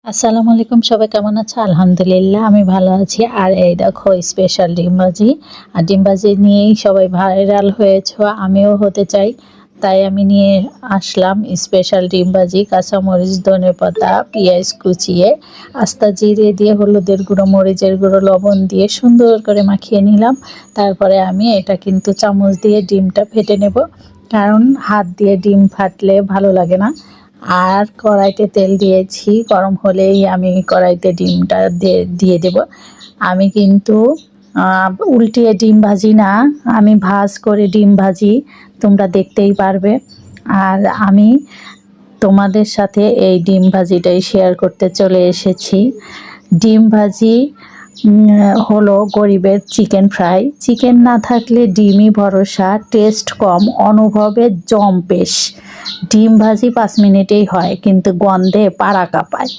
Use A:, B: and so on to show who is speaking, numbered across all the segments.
A: আসসালামু আলাইকুম, সবাই কেমন আছে? আলহামদুলিল্লাহ আমি ভালো আছি। আর এই দেখো স্পেশাল ডিমবাজি। আর ডিমবাজি নিয়েই সবাই ভাইরাল হয়েছে, আমিও হতে চাই। তাই আমি নিয়ে আসলাম স্পেশাল ডিমবাজি। কাঁচামরিচ, ধনেপাতা, পেঁয়াজ কুচিয়ে, আস্তা জিরে দিয়ে, হলুদের গুঁড়ো, মরিচের গুঁড়ো, লবণ দিয়ে সুন্দর করে মাখিয়ে নিলাম। তারপরে আমি এটা কিন্তু চামচ দিয়ে ডিমটা ফেটে নেব, কারণ হাত দিয়ে ডিম ফাটলে ভালো লাগে না। আর কড়াইতে তেল দিয়েছি, গরম হলেই আমি কড়াইতে ডিমটা দিয়ে দেব। আমি কিন্তু উল্টিয়ে ডিম ভাজি না, আমি ভাজ করে ডিম ভাজি, তোমরা দেখতেই পারবে। আর আমি তোমাদের সাথে এই ডিম ভাজিটাই শেয়ার করতে চলে এসেছি। ডিম ভাজি হলো গরিবের চিকেন ফ্রাই। চিকেন না থাকলে ডিমই ভরসা, টেস্ট কম, অনুভবে জম্পেশ। ডিম ভাজি 5 মিনিটেই হয়, কিন্তু গন্ধে পাড়া কাঁপায়।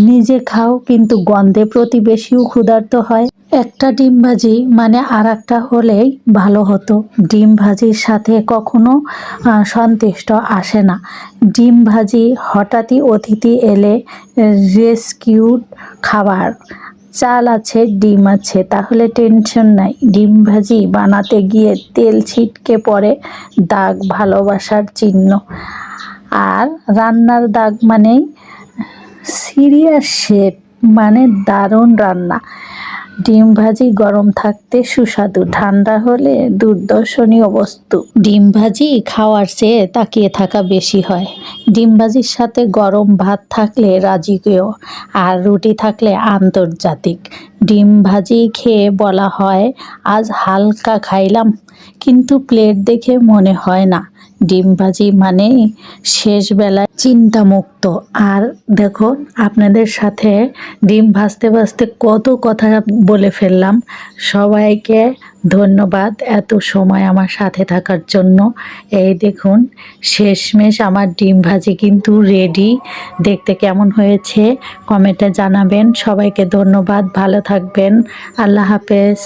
A: নিজে খাও, কিন্তু গন্ধে প্রতিবেশীও ক্ষুধার্ত হয়। একটা ডিম ভাজি মানে আর একটা হলেই ভালো হতো। ডিম ভাজির সাথে কখনো সন্তুষ্ট আসে না। ডিম ভাজি হঠাৎই অতিথি এলে রেস্কিউড খাবার। চাল আছে, ডিম আছে, তাহলে টেনশন নাই। ডিম ভাজি বানাতে গিয়ে তেল ছিটকে পড়ে, দাগ ভালোবাসার চিহ্ন। আর রান্নার দাগ মানেই সিরিয়াস শেফ, মানে দারুণ রান্না। ডিম ভাজি গরম থাকতে সুস্বাদু, ঠান্ডা হলে দুর্দর্শনীয় বস্তু। ডিম ভাজি খাওয়ার চেয়ে তাকিয়ে থাকা বেশি হয়। ডিম ভাজির সাথে গরম ভাত থাকলে রাজকীয়, আর রুটি থাকলে আন্তর্জাতিক। ডিম ভাজি খেয়ে বলা হয় আজ হালকা খাইলাম, কিন্তু প্লেট দেখে মনে হয় না। ডিম ভাজি মানে শেষ বেলায় চিন্তামুক্ত। আর দেখো, আপনাদের সাথে ডিম ভাজতে ভাজতে কত কথা বলে ফেললাম। সবাইকে ধন্যবাদ এত সময় আমার সাথে থাকার জন্য। এই দেখুন, শেষমেশ আমার ডিম ভাজি কিন্তু রেডি। দেখতে কেমন হয়েছে কমেন্টে জানাবেন। সবাইকে ধন্যবাদ, ভালো থাকবেন, আল্লাহ হাফেজ।